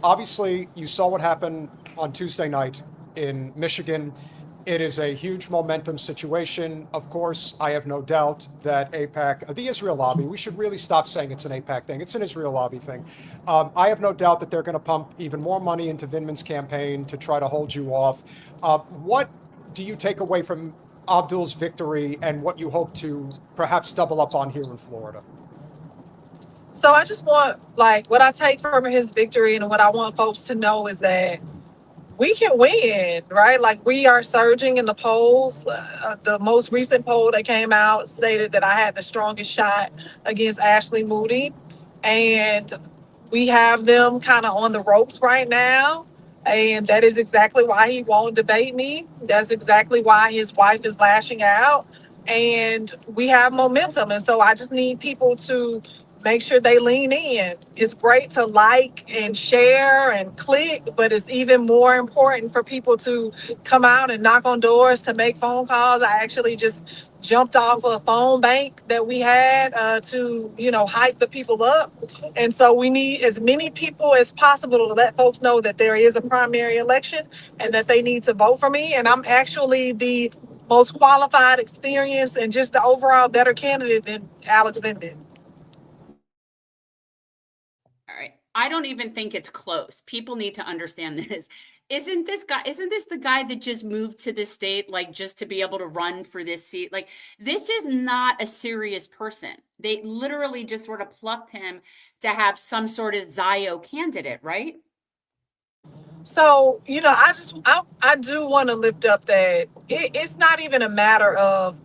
Obviously, you saw what happened on Tuesday night in Michigan. It is a huge momentum situation. Of course, I have no doubt that AIPAC, the Israel lobby, we should really stop saying it's an AIPAC thing. It's an Israel lobby thing. I have no doubt that they're going to pump even more money into Vindman's campaign to try to hold you off. What do you take away from Abdul's victory and what you hope to perhaps double up on here in Florida? So I just want, like, what I take from his victory and what I want folks to know is that we can win, right? Like, we are surging in the polls. The most recent poll that came out stated that I had the strongest shot against Ashley Moody. And we have them kind of on the ropes right now. And that is exactly why he won't debate me. That's exactly why his wife is lashing out. And we have momentum. And so I just need people to make sure they lean in. It's great to like and share and click, but it's even more important for people to come out and knock on doors, to make phone calls. I actually just jumped off a phone bank that we had to, hype the people up. And so we need as many people as possible to let folks know that there is a primary election and that they need to vote for me. And I'm actually the most qualified, experienced, and just the overall better candidate than Alex Vindman. All right. I don't even think it's close. People need to understand this. Isn't this the guy that just moved to the state, like, just to be able to run for this seat? Like, this is not a serious person. They literally just sort of plucked him to have some sort of Zio candidate, right? So, I do want to lift up that it's not even a matter of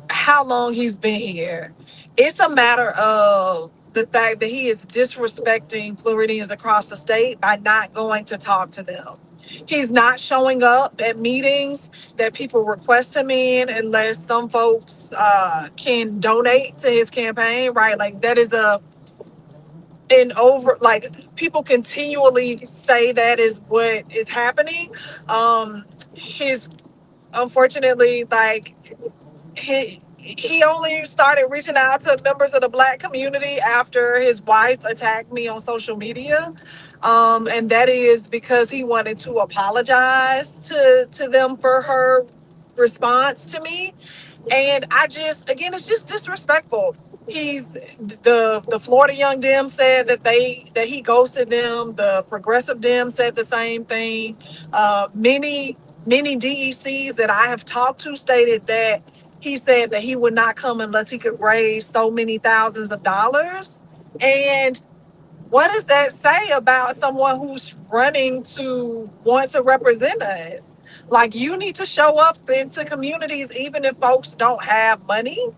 how long he's been here. It's a matter of the fact that he is disrespecting Floridians across the state by not going to talk to them. He's not showing up at meetings that people request him in unless some folks can donate to his campaign, right? Like, that is people continually say that is what is happening. His Unfortunately, like, he only started reaching out to members of the Black community after his wife attacked me on social media. And that is because he wanted to apologize to them for her response to me. And again, it's just disrespectful. The Florida Young Dem said that he ghosted them. The Progressive Dem said the same thing. Many DECs that I have talked to stated that he said that he would not come unless he could raise so many thousands of dollars. And what does that say about someone who's running to want to represent us? Like, you need to show up into communities, even if folks don't have money,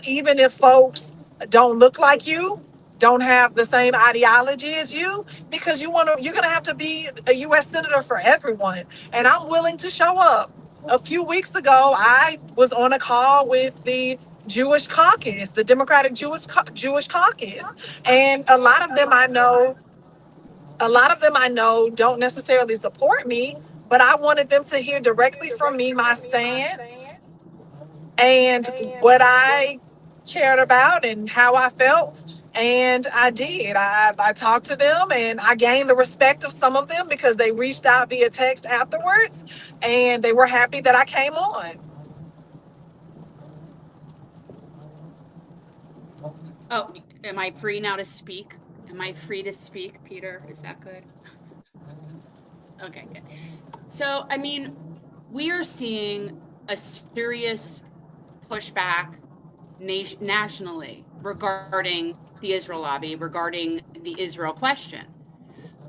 even if folks don't look like you, don't have the same ideology as you, because you're gonna have to be a U.S. senator for everyone. And I'm willing to show up. A few weeks ago, I was on a call with the Jewish caucus, the Democratic Jewish caucus, and a lot of them I know don't necessarily support me, but I wanted them to hear directly from me my stance and what I cared about and how I felt. And I did. I talked to them and I gained the respect of some of them because they reached out via text afterwards and they were happy that I came on. Oh, am I free now to speak? Am I free to speak, Peter? Is that good? Okay, good. So, I mean, we are seeing a serious pushback nationally regarding the Israel lobby, regarding the Israel question.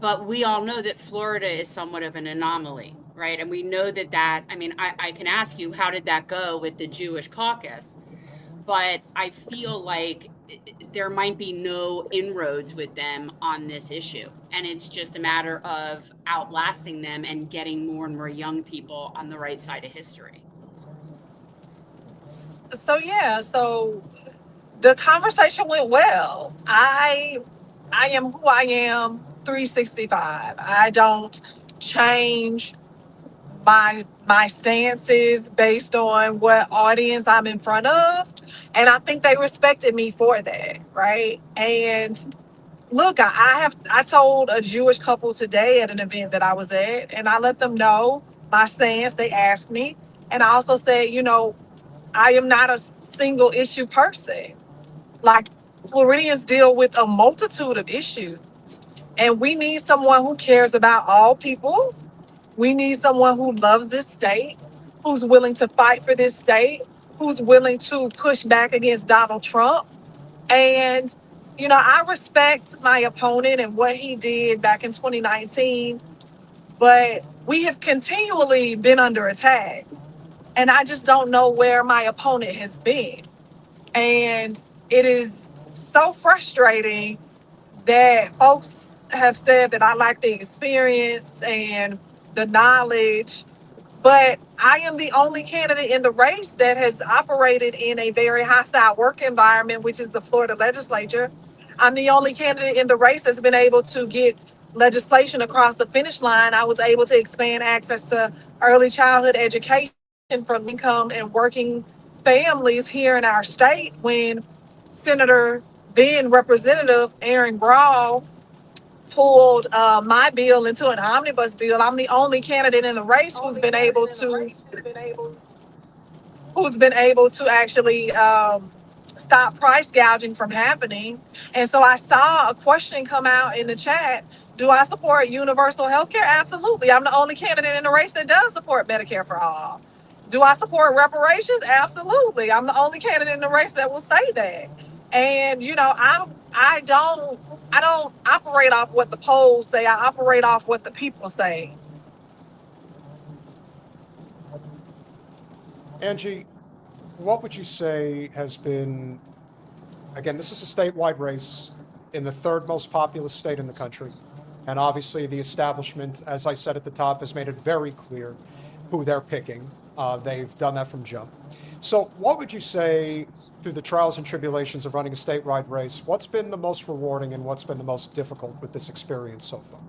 But we all know that Florida is somewhat of an anomaly, right? And we know I can ask you, how did that go with the Jewish caucus? But I feel like there might be no inroads with them on this issue. And it's just a matter of outlasting them and getting more and more young people on the right side of history. So the conversation went well. I am who I am 365. I don't change my stances based on what audience I'm in front of. And I think they respected me for that, right? And look, I told a Jewish couple today at an event that I was at, and I let them know my stance. They asked me, and I also said, I am not a single issue person. Like, Floridians deal with a multitude of issues, and we need someone who cares about all people. We need someone who loves this state, who's willing to fight for this state, who's willing to push back against Donald Trump. And, I respect my opponent and what he did back in 2019, but we have continually been under attack. And I just don't know where my opponent has been. And it is so frustrating that folks have said that I lack the experience and the knowledge, but I am the only candidate in the race that has operated in a very hostile work environment, which is the Florida legislature. I'm the only candidate in the race that's been able to get legislation across the finish line. I was able to expand access to early childhood education for income and working families here in our state when Senator, then Representative Aaron Brawl, pulled my bill into an omnibus bill. I'm the only candidate in the race who's been able to actually stop price gouging from happening. And so I saw a question come out in the chat. Do I support universal health care? Absolutely. I'm the only candidate in the race that does support Medicare for all. Do I support reparations? Absolutely. I'm the only candidate in the race that will say that. And I don't operate off what the polls say. I operate off what the people say. Angie, what would you say has been, again, this is a statewide race in the third most populous state in the country. And obviously, the establishment, as I said at the top, has made it very clear who they're picking. They've done that from jump. So, what would you say through the trials and tribulations of running a statewide race? What's been the most rewarding and what's been the most difficult with this experience so far?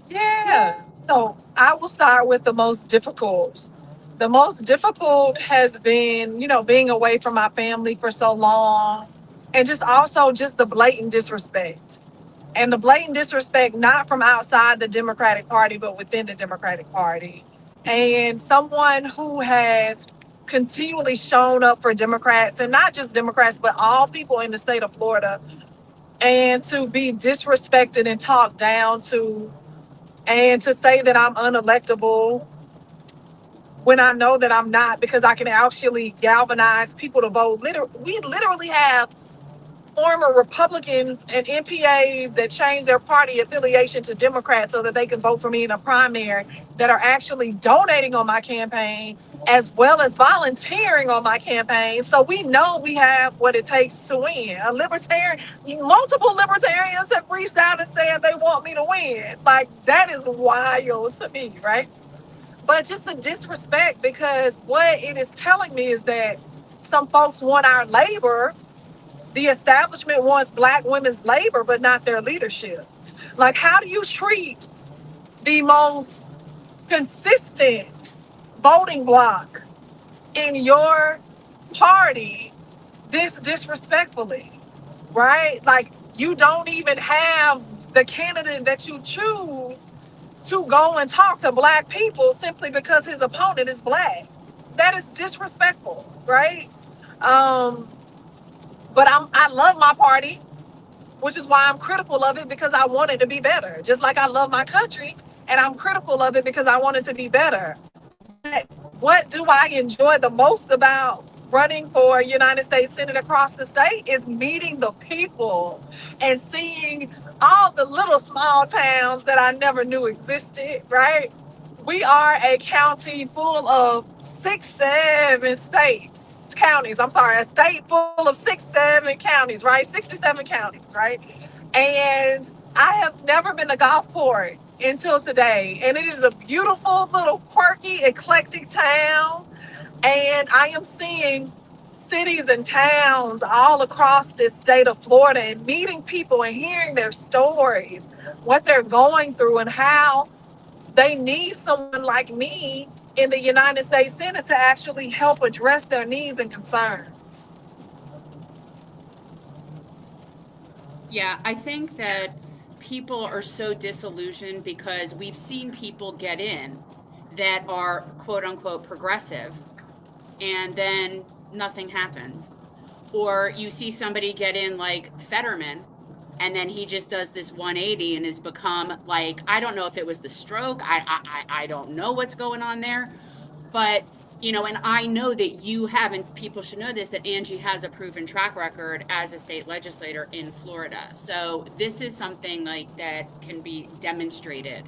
Yeah. So I will start with the most difficult. The most difficult has been, being away from my family for so long and just the blatant disrespect. And the blatant disrespect, not from outside the Democratic Party, but within the Democratic Party. And someone who has continually shown up for Democrats, and not just Democrats, but all people in the state of Florida, and to be disrespected and talked down to, and to say that I'm unelectable when I know that I'm not, because I can actually galvanize people to vote. We literally have former Republicans and MPAs that change their party affiliation to Democrats so that they can vote for me in a primary, that are actually donating on my campaign as well as volunteering on my campaign. So we know we have what it takes to win. Multiple libertarians have reached out and said they want me to win. Like, that is wild to me, right? But just the disrespect, because what it is telling me is that some folks want our labor. The establishment wants Black women's labor, but not their leadership. Like, how do you treat the most consistent voting bloc in your party this disrespectfully, right? Like, you don't even have the candidate that you choose to go and talk to Black people simply because his opponent is Black. That is disrespectful, right? But I love my party, which is why I'm critical of it, because I want it to be better. Just like I love my country, and I'm critical of it because I want it to be better. But what do I enjoy the most about running for United States Senate across the state is meeting the people and seeing all the little small towns that I never knew existed, right? We are a county full of 6, 7 counties. I'm sorry, a state full of 6, 7 counties, right? 67 counties, right? And I have never been to Gulfport until today. And it is a beautiful little quirky, eclectic town. And I am seeing cities and towns all across this state of Florida and meeting people and hearing their stories, what they're going through, and how they need someone like me in the United States Senate to actually help address their needs and concerns. Yeah, I think that people are so disillusioned because we've seen people get in that are quote unquote progressive, and then nothing happens. Or you see somebody get in like Fetterman, and then he just does this 180 and has become like, I don't know if it was the stroke. I don't know what's going on there. But, you know, and I know that you haven't, people should know this, that Angie has a proven track record as a state legislator in Florida. So this is something like that can be demonstrated.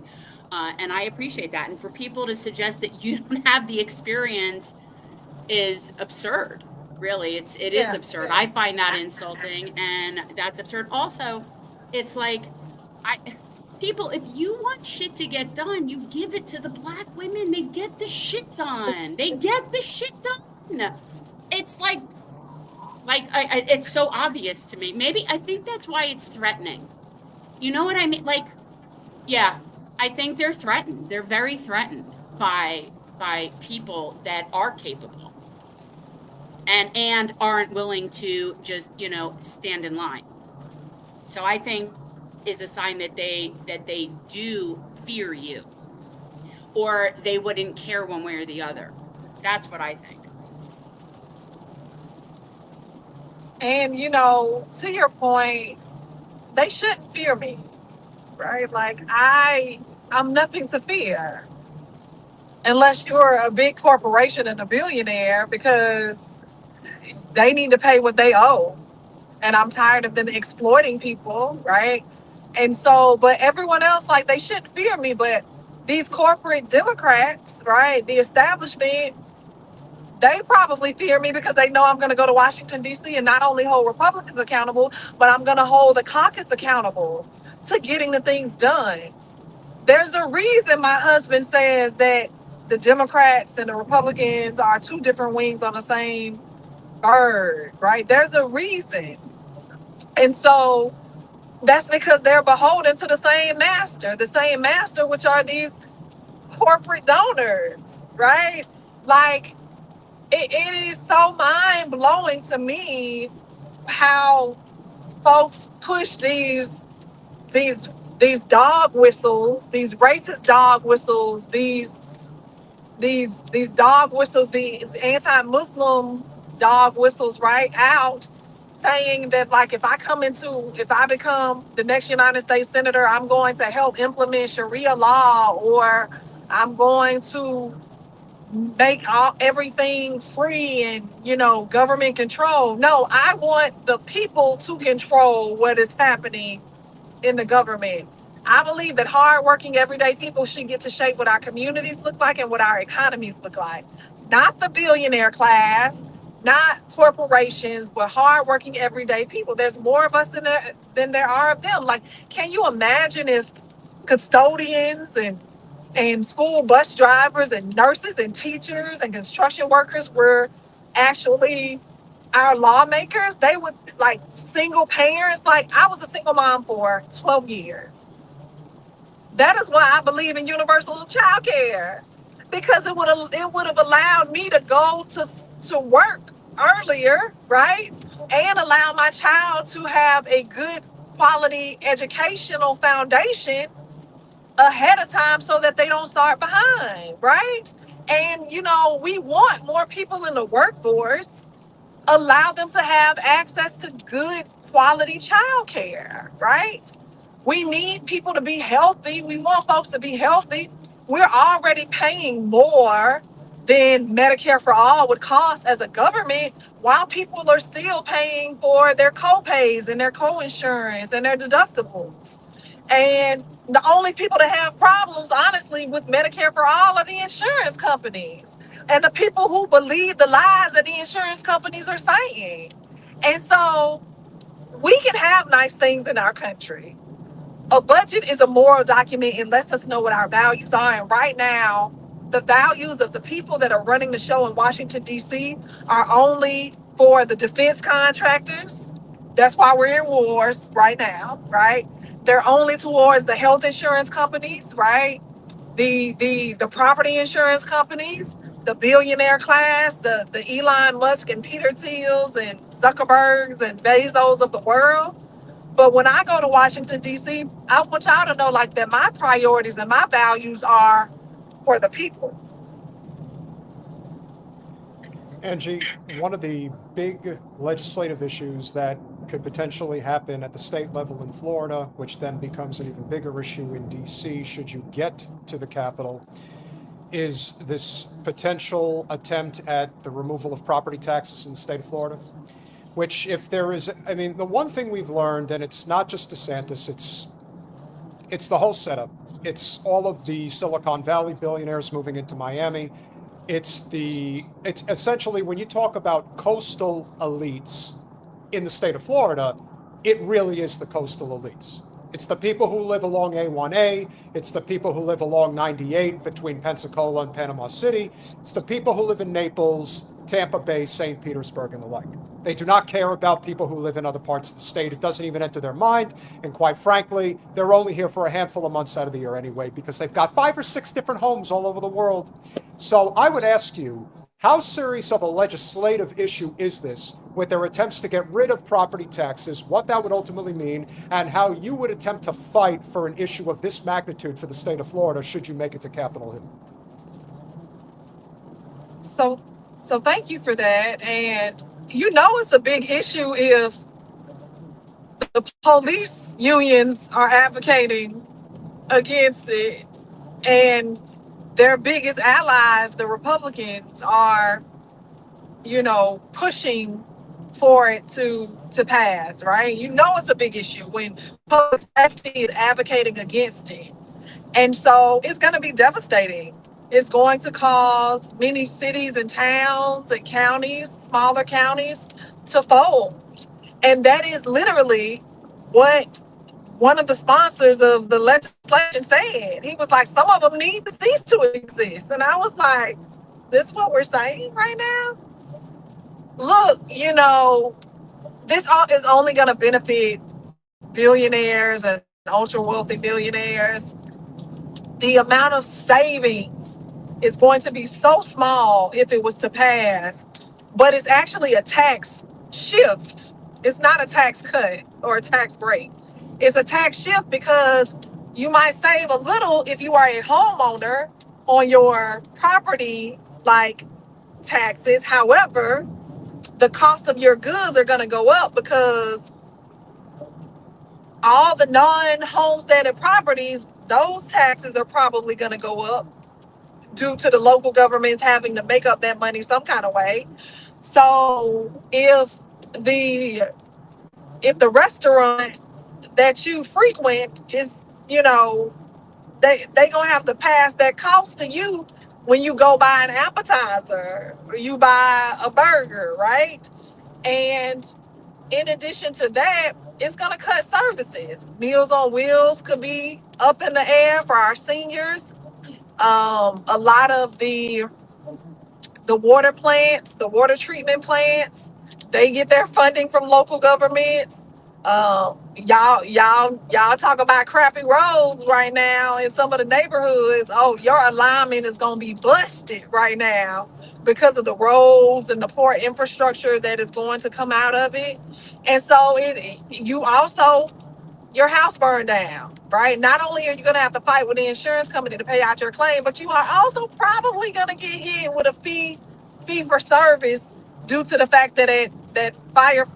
And I appreciate that. And for people to suggest that you don't have the experience is absurd. Really, it is absurd. I find that insulting, and that's absurd. Also, it's like, people, if you want shit to get done, you give it to the black women. They get the shit done. They get the shit done. It's like it's so obvious to me. Maybe I think that's why it's threatening. You know what I mean? Like, yeah, I think they're threatened. They're very threatened by people that are capable and aren't willing to just, you know, stand in line. So I think is a sign that they do fear you, or they wouldn't care one way or the other. That's what I think. And, you know, to your point, they shouldn't fear me, right? Like, I'm nothing to fear unless you're a big corporation and a billionaire, because they need to pay what they owe. And I'm tired of them exploiting people, right? And so, but everyone else, like, they shouldn't fear me. But these corporate Democrats, right, the establishment, they probably fear me because they know I'm going to go to Washington, D.C. and not only hold Republicans accountable, but I'm going to hold the caucus accountable to getting the things done. There's a reason my husband says that the Democrats and the Republicans are two different wings on the same bird, right? There's a reason. And so that's because they're beholden to the same master, which are these corporate donors, right? Like, it is so mind blowing to me how folks push these dog whistles, these racist dog whistles, these dog whistles, these anti-Muslim dog whistles, right, out, saying that, like, if I become the next United States Senator, I'm going to help implement Sharia law, or I'm going to make everything free and, you know, government control. No, I want the people to control what is happening in the government. I believe that hardworking, everyday people should get to shape what our communities look like and what our economies look like. Not the billionaire class, not corporations, but hardworking, everyday people. There's more of us than there are of them. Like, can you imagine if custodians and school bus drivers and nurses and teachers and construction workers were actually our lawmakers? They would, like, single parents. Like, I was a single mom for 12 years. That is why I believe in universal child care, because it would have allowed me to go to work earlier, right? And allow my child to have a good quality educational foundation ahead of time so that they don't start behind, right? And, you know, we want more people in the workforce. Allow them to have access to good quality child care, right? We need people to be healthy. We want folks to be healthy. We're already paying more than Medicare for All would cost as a government, while people are still paying for their co-pays and their co-insurance and their deductibles. And the only people that have problems, honestly, with Medicare for All are the insurance companies and the people who believe the lies that the insurance companies are saying. And so we can have nice things in our country. A budget is a moral document. It lets us know what our values are. And right now, the values of the people that are running the show in Washington, D.C. are only for the defense contractors. That's why we're in wars right now, right? They're only towards the health insurance companies, right? The property insurance companies, the billionaire class, the Elon Musk and Peter Thiels and Zuckerbergs and Bezos of the world. But when I go to Washington, D.C., I want y'all to know like that my priorities and my values are for the people. Angie, one of the big legislative issues that could potentially happen at the state level in Florida, which then becomes an even bigger issue in DC should you get to the Capitol, is this potential attempt at the removal of property taxes in the state of Florida. Which, if there is, I mean, the one thing we've learned, and it's not just DeSantis, it's the whole setup. It's all of the Silicon Valley billionaires moving into Miami. It's essentially, when you talk about coastal elites in the state of Florida, it really is the coastal elites. It's the people who live along A1A. It's the people who live along 98 between Pensacola and Panama City. It's the people who live in Naples, Tampa Bay, St. Petersburg, and the like. They do not care about people who live in other parts of the state. It doesn't even enter their mind. And quite frankly, they're only here for a handful of months out of the year anyway, because they've got 5 or 6 different homes all over the world. So I would ask you, how serious of a legislative issue is this with their attempts to get rid of property taxes, what that would ultimately mean, and how you would attempt to fight for an issue of this magnitude for the state of Florida should you make it to Capitol Hill? So thank you for that. And you know it's a big issue if the police unions are advocating against it and their biggest allies, the Republicans, are, pushing for it to pass, right? You know it's a big issue when public safety is advocating against it. And so it's going to be devastating. It's going to cause many cities and towns and counties, smaller counties, to fold. And that is literally what one of the sponsors of the legislation said. He was like, some of them need to cease to exist. And I was like, this is what we're saying right now? Look, this is only going to benefit billionaires and ultra wealthy billionaires. The amount of savings is going to be so small if it was to pass, but it's actually a tax shift. It's not a tax cut or a tax break. It's a tax shift because you might save a little if you are a homeowner on your property, like taxes. However, the cost of your goods are going to go up because all the non-homesteaded properties, those taxes are probably going to go up due to the local governments having to make up that money some kind of way. So if the restaurant that you frequent is, they gonna have to pass that cost to you when you go buy an appetizer or you buy a burger, right? And in addition to that, it's going to cut services. Meals on Wheels could be up in the air for our seniors. A lot of the water plants, the water treatment plants, they get their funding from local governments. Y'all talk about crappy roads right now in some of the neighborhoods. Oh, your alignment is going to be busted right now because of the roads and the poor infrastructure that is going to come out of it. And so your house burned down, right? Not only are you going to have to fight with the insurance company to pay out your claim, but you are also probably going to get hit with a fee for service due to the fact that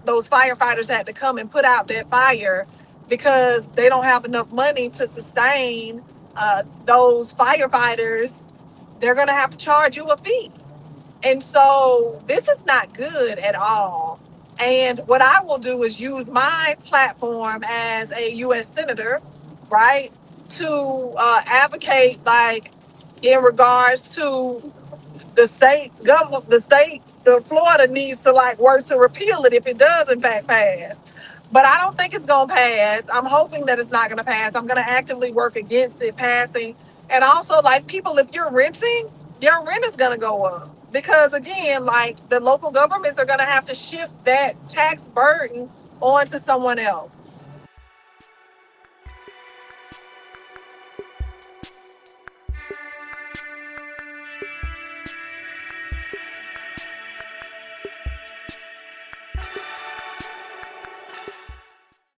those firefighters had to come and put out that fire because they don't have enough money to sustain those firefighters. They're going to have to charge you a fee. And so this is not good at all. And what I will do is use my platform as a U.S. Senator, right, to advocate, like, in regards to the state government, the Florida needs to work to repeal it if it does in fact pass. But I don't think it's going to pass. I'm hoping that it's not going to pass. I'm going to actively work against it passing. And also, people, if you're renting, your rent is going to go up. Because again, the local governments are going to have to shift that tax burden onto someone else.